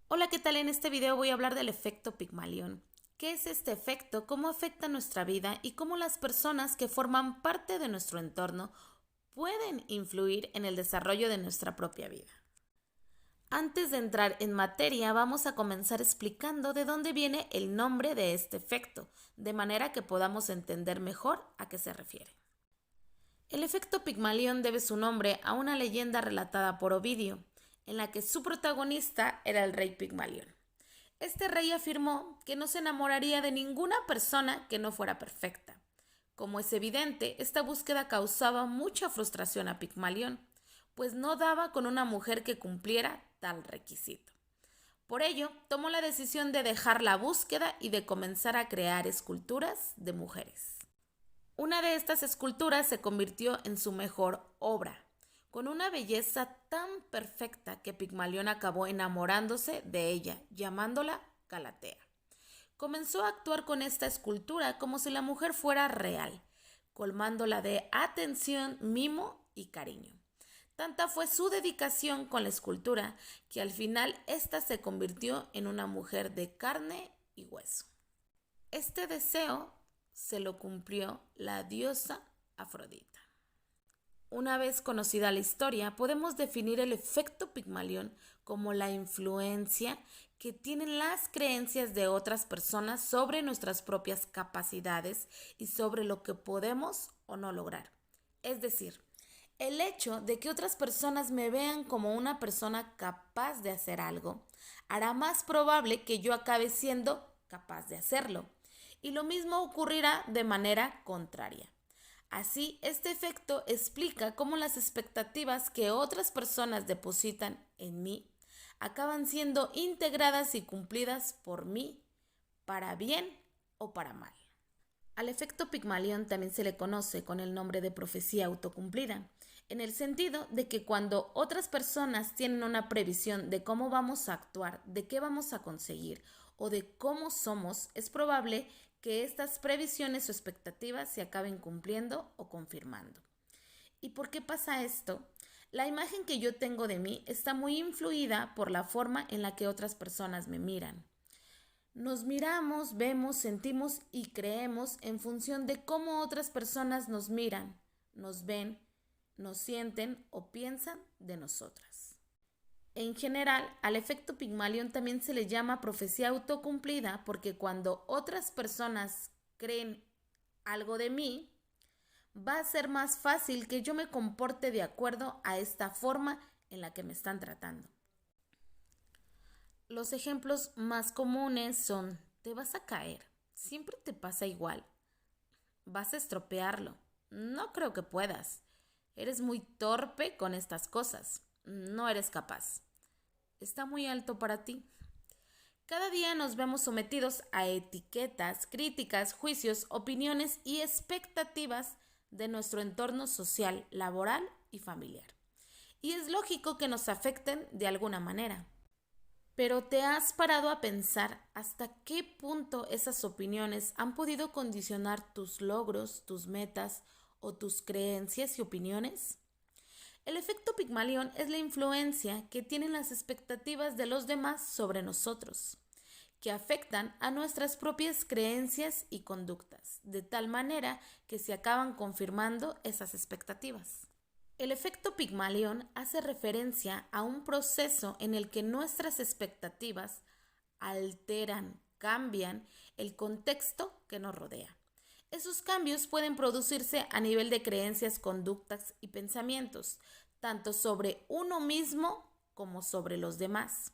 Hola, ¿qué tal? En este video voy a hablar del efecto Pigmalión. ¿Qué es este efecto? ¿Cómo afecta nuestra vida? Y cómo las personas que forman parte de nuestro entorno pueden influir en el desarrollo de nuestra propia vida. Antes de entrar en materia, vamos a comenzar explicando de dónde viene el nombre de este efecto, de manera que podamos entender mejor a qué se refiere. El efecto Pigmalión debe su nombre a una leyenda relatada por Ovidio, en la que su protagonista era el rey Pigmalión. Este rey afirmó que no se enamoraría de ninguna persona que no fuera perfecta. Como es evidente, esta búsqueda causaba mucha frustración a Pigmalión, pues no daba con una mujer que cumpliera tal requisito. Por ello, tomó la decisión de dejar la búsqueda y de comenzar a crear esculturas de mujeres. Una de estas esculturas se convirtió en su mejor obra, con una belleza tan perfecta que Pigmalión acabó enamorándose de ella, llamándola Galatea. Comenzó a actuar con esta escultura como si la mujer fuera real, colmándola de atención, mimo y cariño. Tanta fue su dedicación con la escultura que al final ésta se convirtió en una mujer de carne y hueso. Este deseo se lo cumplió la diosa Afrodita. Una vez conocida la historia, podemos definir el efecto Pigmalión como la influencia que tienen las creencias de otras personas sobre nuestras propias capacidades y sobre lo que podemos o no lograr. Es decir, el hecho de que otras personas me vean como una persona capaz de hacer algo hará más probable que yo acabe siendo capaz de hacerlo. Y lo mismo ocurrirá de manera contraria. Así, este efecto explica cómo las expectativas que otras personas depositan en mí acaban siendo integradas y cumplidas por mí, para bien o para mal. Al efecto Pigmalión también se le conoce con el nombre de profecía autocumplida, en el sentido de que cuando otras personas tienen una previsión de cómo vamos a actuar, de qué vamos a conseguir o de cómo somos, es probable que estas previsiones o expectativas se acaben cumpliendo o confirmando. ¿Y por qué pasa esto? La imagen que yo tengo de mí está muy influida por la forma en la que otras personas me miran. Nos miramos, vemos, sentimos y creemos en función de cómo otras personas nos miran, nos ven, nos sienten o piensan de nosotras. En general, al efecto Pigmalión también se le llama profecía autocumplida porque cuando otras personas creen algo de mí, va a ser más fácil que yo me comporte de acuerdo a esta forma en la que me están tratando. Los ejemplos más comunes son: te vas a caer, siempre te pasa igual, vas a estropearlo, no creo que puedas, eres muy torpe con estas cosas, no eres capaz, está muy alto para ti. Cada día nos vemos sometidos a etiquetas, críticas, juicios, opiniones y expectativas de nuestro entorno social, laboral y familiar. Y es lógico que nos afecten de alguna manera. Pero ¿te has parado a pensar hasta qué punto esas opiniones han podido condicionar tus logros, tus metas o tus creencias y opiniones? El efecto Pigmalión es la influencia que tienen las expectativas de los demás sobre nosotros, que afectan a nuestras propias creencias y conductas, de tal manera que se acaban confirmando esas expectativas. El efecto Pigmalión hace referencia a un proceso en el que nuestras expectativas alteran, cambian el contexto que nos rodea. Esos cambios pueden producirse a nivel de creencias, conductas y pensamientos, tanto sobre uno mismo como sobre los demás.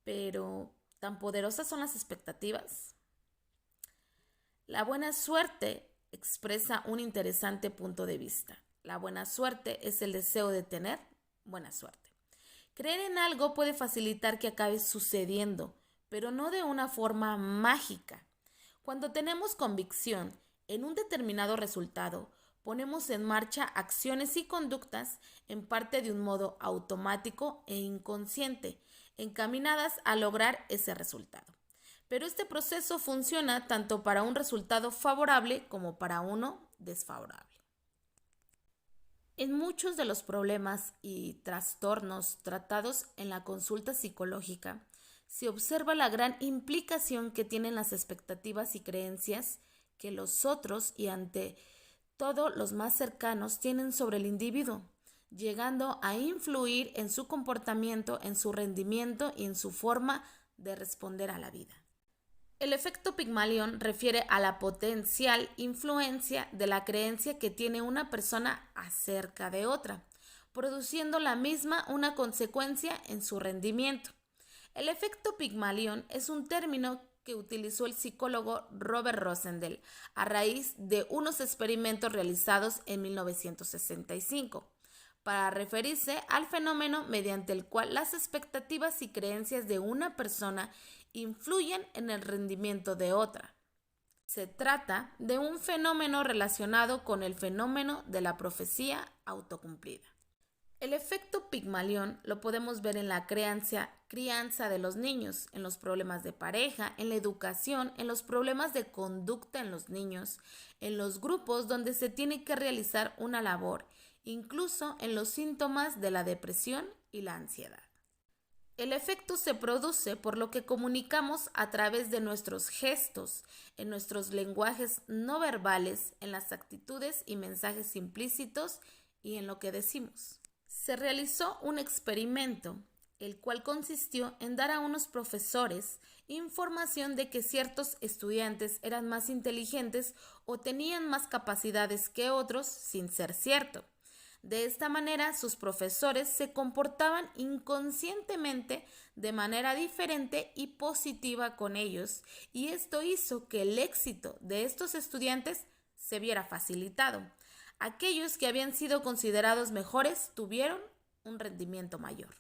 Pero, ¿tan poderosas son las expectativas? La buena suerte expresa un interesante punto de vista. La buena suerte es el deseo de tener buena suerte. Creer en algo puede facilitar que acabe sucediendo, pero no de una forma mágica. Cuando tenemos convicción en un determinado resultado, ponemos en marcha acciones y conductas en parte de un modo automático e inconsciente, encaminadas a lograr ese resultado. Pero este proceso funciona tanto para un resultado favorable como para uno desfavorable. En muchos de los problemas y trastornos tratados en la consulta psicológica, se observa la gran implicación que tienen las expectativas y creencias que los otros y ante todo los más cercanos tienen sobre el individuo, llegando a influir en su comportamiento, en su rendimiento y en su forma de responder a la vida. El efecto Pigmalión refiere a la potencial influencia de la creencia que tiene una persona acerca de otra, produciendo la misma una consecuencia en su rendimiento. El efecto Pigmalión es un término que utilizó el psicólogo Robert Rosendell a raíz de unos experimentos realizados en 1965 para referirse al fenómeno mediante el cual las expectativas y creencias de una persona influyen en el rendimiento de otra. Se trata de un fenómeno relacionado con el fenómeno de la profecía autocumplida. El efecto Pigmalión lo podemos ver en la crianza de los niños, en los problemas de pareja, en la educación, en los problemas de conducta en los niños, en los grupos donde se tiene que realizar una labor, incluso en los síntomas de la depresión y la ansiedad. El efecto se produce por lo que comunicamos a través de nuestros gestos, en nuestros lenguajes no verbales, en las actitudes y mensajes implícitos y en lo que decimos. Se realizó un experimento, el cual consistió en dar a unos profesores información de que ciertos estudiantes eran más inteligentes o tenían más capacidades que otros sin ser cierto. De esta manera, sus profesores se comportaban inconscientemente de manera diferente y positiva con ellos, y esto hizo que el éxito de estos estudiantes se viera facilitado. Aquellos que habían sido considerados mejores tuvieron un rendimiento mayor.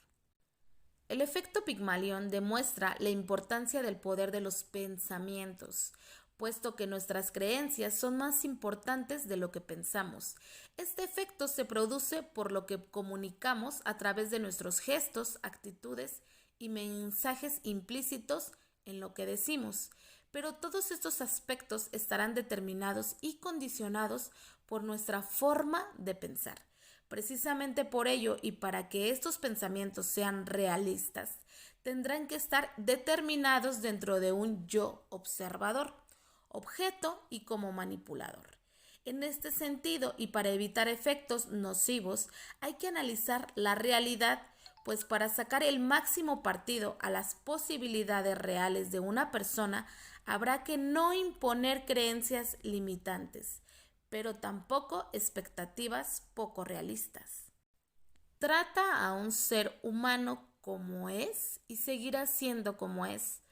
El efecto Pigmalión demuestra la importancia del poder de los pensamientos, puesto que nuestras creencias son más importantes de lo que pensamos. Este efecto se produce por lo que comunicamos a través de nuestros gestos, actitudes y mensajes implícitos en lo que decimos. Pero todos estos aspectos estarán determinados y condicionados por nuestra forma de pensar. Precisamente por ello y para que estos pensamientos sean realistas, tendrán que estar determinados dentro de un yo observador, objeto y como manipulador. En este sentido, y para evitar efectos nocivos, hay que analizar la realidad, pues para sacar el máximo partido a las posibilidades reales de una persona, habrá que no imponer creencias limitantes, pero tampoco expectativas poco realistas. Trata a un ser humano como es y seguirá siendo como es.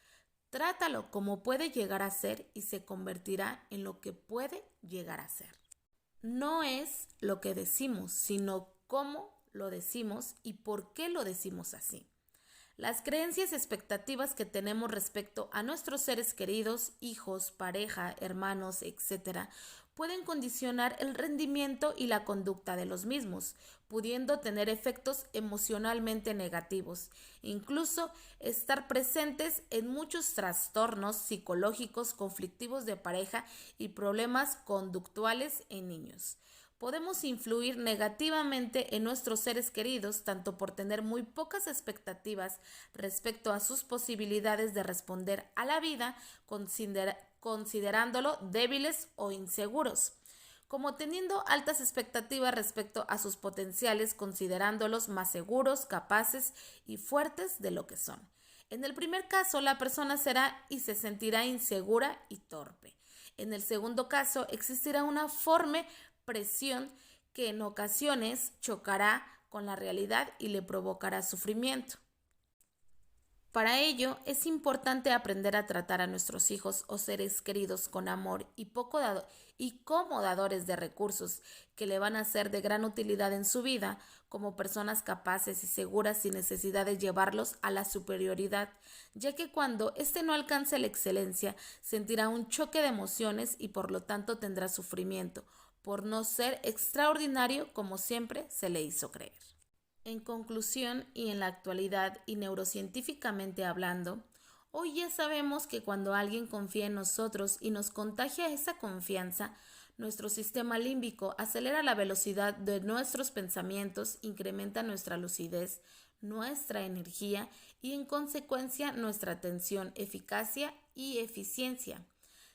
Trátalo como puede llegar a ser y se convertirá en lo que puede llegar a ser. No es lo que decimos, sino cómo lo decimos y por qué lo decimos así. Las creencias y expectativas que tenemos respecto a nuestros seres queridos, hijos, pareja, hermanos, etc., pueden condicionar el rendimiento y la conducta de los mismos, pudiendo tener efectos emocionalmente negativos, incluso estar presentes en muchos trastornos psicológicos conflictivos de pareja y problemas conductuales en niños. Podemos influir negativamente en nuestros seres queridos tanto por tener muy pocas expectativas respecto a sus posibilidades de responder a la vida, considerándolo débiles o inseguros, como teniendo altas expectativas respecto a sus potenciales, considerándolos más seguros, capaces y fuertes de lo que son. En el primer caso, la persona será y se sentirá insegura y torpe. En el segundo caso, existirá una forma presión que en ocasiones chocará con la realidad y le provocará sufrimiento. Para ello es importante aprender a tratar a nuestros hijos o seres queridos con amor y como dadores de recursos que le van a ser de gran utilidad en su vida, como personas capaces y seguras sin necesidad de llevarlos a la superioridad, ya que cuando éste no alcance la excelencia sentirá un choque de emociones y por lo tanto tendrá sufrimiento por no ser extraordinario como siempre se le hizo creer. En conclusión, y en la actualidad y neurocientíficamente hablando, hoy ya sabemos que cuando alguien confía en nosotros y nos contagia esa confianza, Nuestro sistema límbico acelera la velocidad de nuestros pensamientos, incrementa nuestra lucidez, nuestra energía y en consecuencia nuestra atención, eficacia y eficiencia.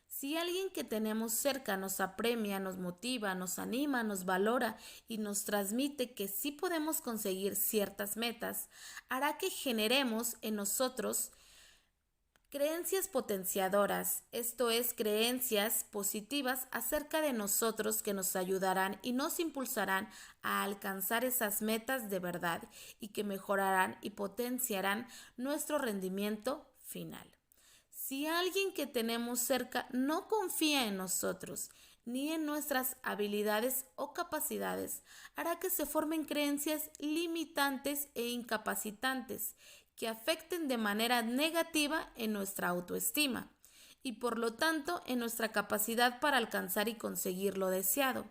Si alguien que tenemos cerca nos apremia, nos motiva, nos anima, nos valora y nos transmite que sí podemos conseguir ciertas metas, hará que generemos en nosotros creencias potenciadoras, esto es, creencias positivas acerca de nosotros que nos ayudarán y nos impulsarán a alcanzar esas metas de verdad y que mejorarán y potenciarán nuestro rendimiento final. Si alguien que tenemos cerca no confía en nosotros ni en nuestras habilidades o capacidades, hará que se formen creencias limitantes e incapacitantes que afecten de manera negativa en nuestra autoestima y por lo tanto en nuestra capacidad para alcanzar y conseguir lo deseado.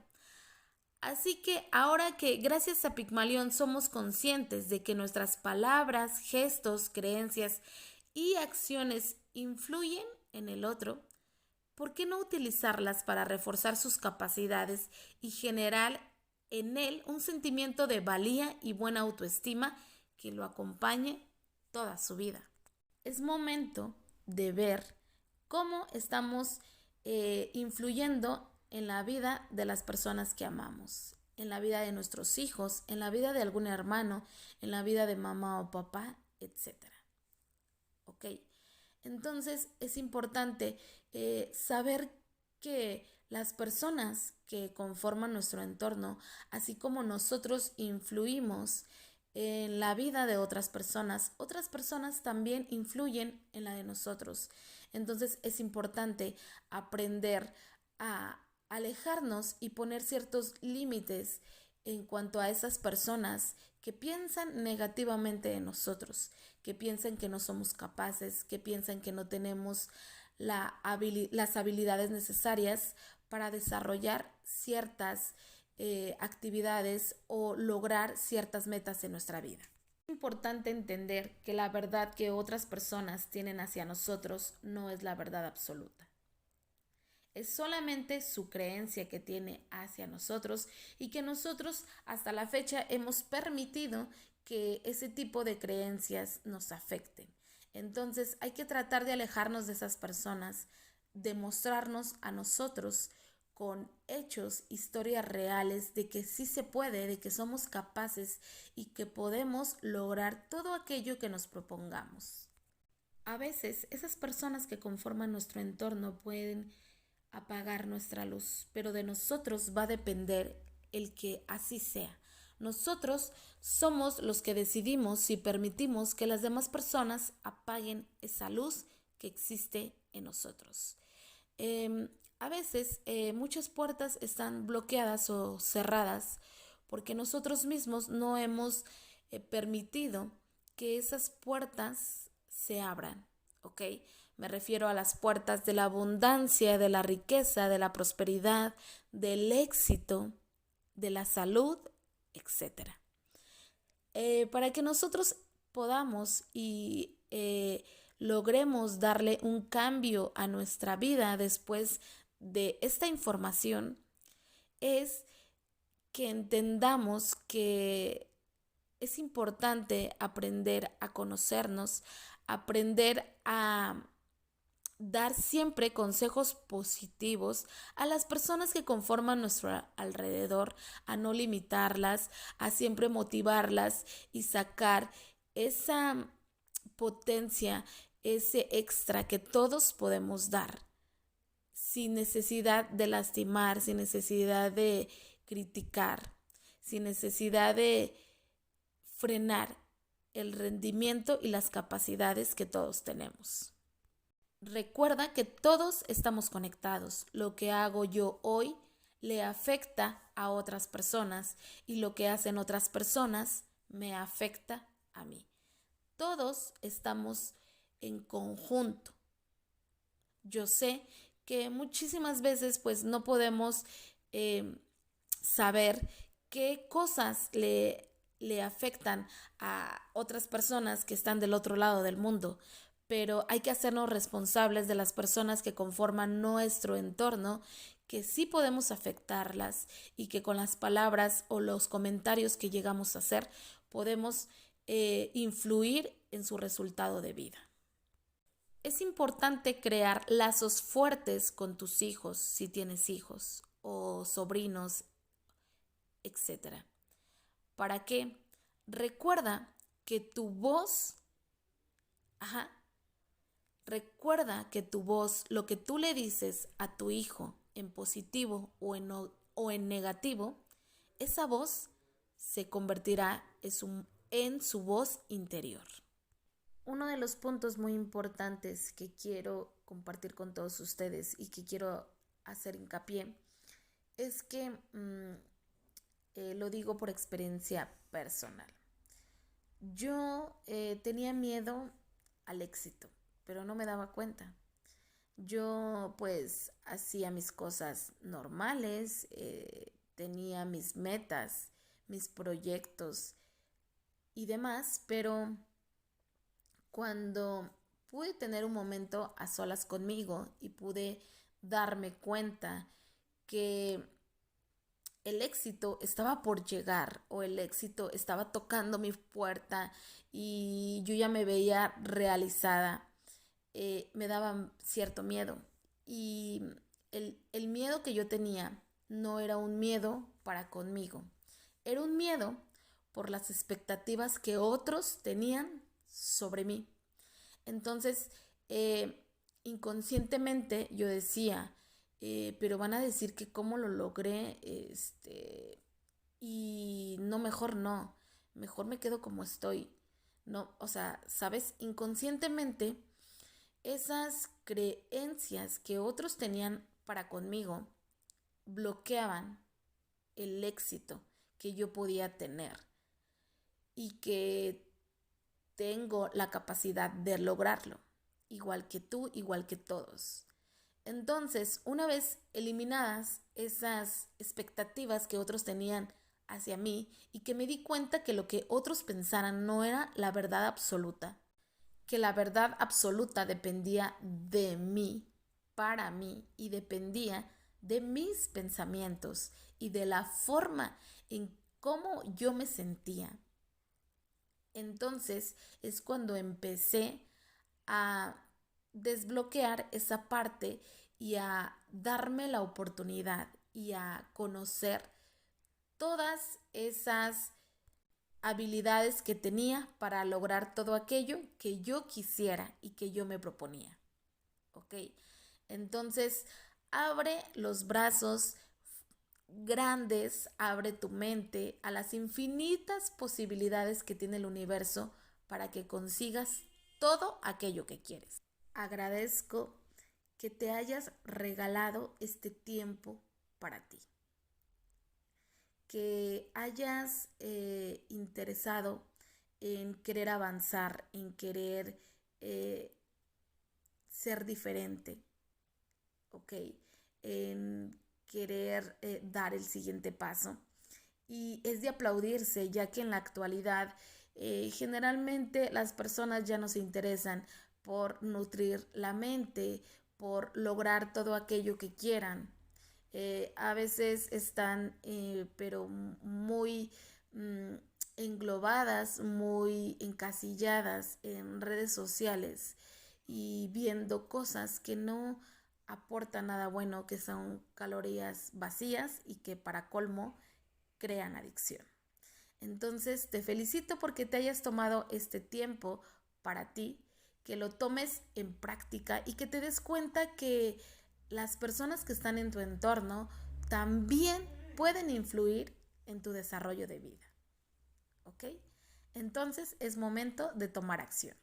Así que ahora que gracias a Pigmalión somos conscientes de que nuestras palabras, gestos, creencias y acciones influyen en el otro, ¿por qué no utilizarlas para reforzar sus capacidades y generar en él un sentimiento de valía y buena autoestima que lo acompañe toda su vida? Es momento de ver cómo estamos influyendo en la vida de las personas que amamos, en la vida de nuestros hijos, en la vida de algún hermano, en la vida de mamá o papá, etcétera. ¿Ok? Entonces es importante saber que las personas que conforman nuestro entorno, así como nosotros influimos en la vida de otras personas también influyen en la de nosotros. Entonces es importante aprender a alejarnos y poner ciertos límites en cuanto a esas personas que piensan negativamente de nosotros, que piensan que no somos capaces, que piensan que no tenemos las habilidades necesarias para desarrollar ciertas actividades o lograr ciertas metas en nuestra vida. Es importante entender que la verdad que otras personas tienen hacia nosotros no es la verdad absoluta. Es solamente su creencia que tiene hacia nosotros y que nosotros hasta la fecha hemos permitido que ese tipo de creencias nos afecten. Entonces hay que tratar de alejarnos de esas personas, demostrarnos a nosotros con hechos, historias reales de que sí se puede, de que somos capaces y que podemos lograr todo aquello que nos propongamos. A veces esas personas que conforman nuestro entorno pueden apagar nuestra luz, pero de nosotros va a depender el que así sea. Nosotros somos los que decidimos si permitimos que las demás personas apaguen esa luz que existe en nosotros. A veces muchas puertas están bloqueadas o cerradas porque nosotros mismos no hemos permitido que esas puertas se abran, ¿ok? Me refiero a las puertas de la abundancia, de la riqueza, de la prosperidad, del éxito, de la salud, etcétera. Para que nosotros podamos y logremos darle un cambio a nuestra vida después de esta información, es que entendamos que es importante aprender a conocernos, aprender a dar siempre consejos positivos a las personas que conforman nuestro alrededor, a no limitarlas, a siempre motivarlas y sacar esa potencia, ese extra que todos podemos dar, sin necesidad de lastimar, sin necesidad de criticar, sin necesidad de frenar el rendimiento y las capacidades que todos tenemos. Recuerda que todos estamos conectados. Lo que hago yo hoy le afecta a otras personas y lo que hacen otras personas me afecta a mí. Todos estamos en conjunto. Yo sé que muchísimas veces pues no podemos saber qué cosas le afectan a otras personas que están del otro lado del mundo, pero hay que hacernos responsables de las personas que conforman nuestro entorno, que sí podemos afectarlas y que con las palabras o los comentarios que llegamos a hacer podemos influir en su resultado de vida. Es importante crear lazos fuertes con tus hijos, si tienes hijos o sobrinos, etcétera. ¿Para qué? Recuerda que tu voz, recuerda que tu voz, lo que tú le dices a tu hijo en positivo o en negativo, esa voz se convertirá en su voz interior. Uno de los puntos muy importantes que quiero compartir con todos ustedes y que quiero hacer hincapié es que lo digo por experiencia personal. Yo tenía miedo al éxito, pero no me daba cuenta. Yo pues hacía mis cosas normales, tenía mis metas, mis proyectos y demás, pero cuando pude tener un momento a solas conmigo y pude darme cuenta que el éxito estaba por llegar o el éxito estaba tocando mi puerta y yo ya me veía realizada, me daba cierto miedo. Y el miedo que yo tenía no era un miedo para conmigo, era un miedo por las expectativas que otros tenían sobre mí. Entonces, inconscientemente yo decía, pero van a decir que cómo lo logré, y no, mejor me quedo como estoy. No, o sea, sabes, inconscientemente esas creencias que otros tenían para conmigo bloqueaban el éxito que yo podía tener y que tengo la capacidad de lograrlo, igual que tú, igual que todos. Entonces, una vez eliminadas esas expectativas que otros tenían hacia mí y que me di cuenta que lo que otros pensaran no era la verdad absoluta, que la verdad absoluta dependía de mí, para mí, y dependía de mis pensamientos y de la forma en cómo yo me sentía. Entonces es cuando empecé a desbloquear esa parte y a darme la oportunidad y a conocer todas esas habilidades que tenía para lograr todo aquello que yo quisiera y que yo me proponía. ¿Ok? Entonces, abre los brazos grandes, abre tu mente a las infinitas posibilidades que tiene el universo para que consigas todo aquello que quieres. Agradezco que te hayas regalado este tiempo para ti, que hayas interesado en querer avanzar, en querer ser diferente, ¿ok? En querer dar el siguiente paso. Y es de aplaudirse, ya que en la actualidad generalmente las personas ya no se interesan por nutrir la mente, por lograr todo aquello que quieran. A veces están pero muy englobadas, muy encasilladas en redes sociales y viendo cosas que no aportan nada bueno, que son calorías vacías y que para colmo crean adicción. Entonces te felicito porque te hayas tomado este tiempo para ti, que lo tomes en práctica y que te des cuenta que las personas que están en tu entorno también pueden influir en tu desarrollo de vida. ¿Ok? Entonces es momento de tomar acción.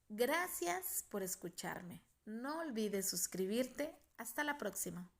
Gracias por escucharme. No olvides suscribirte. Hasta la próxima.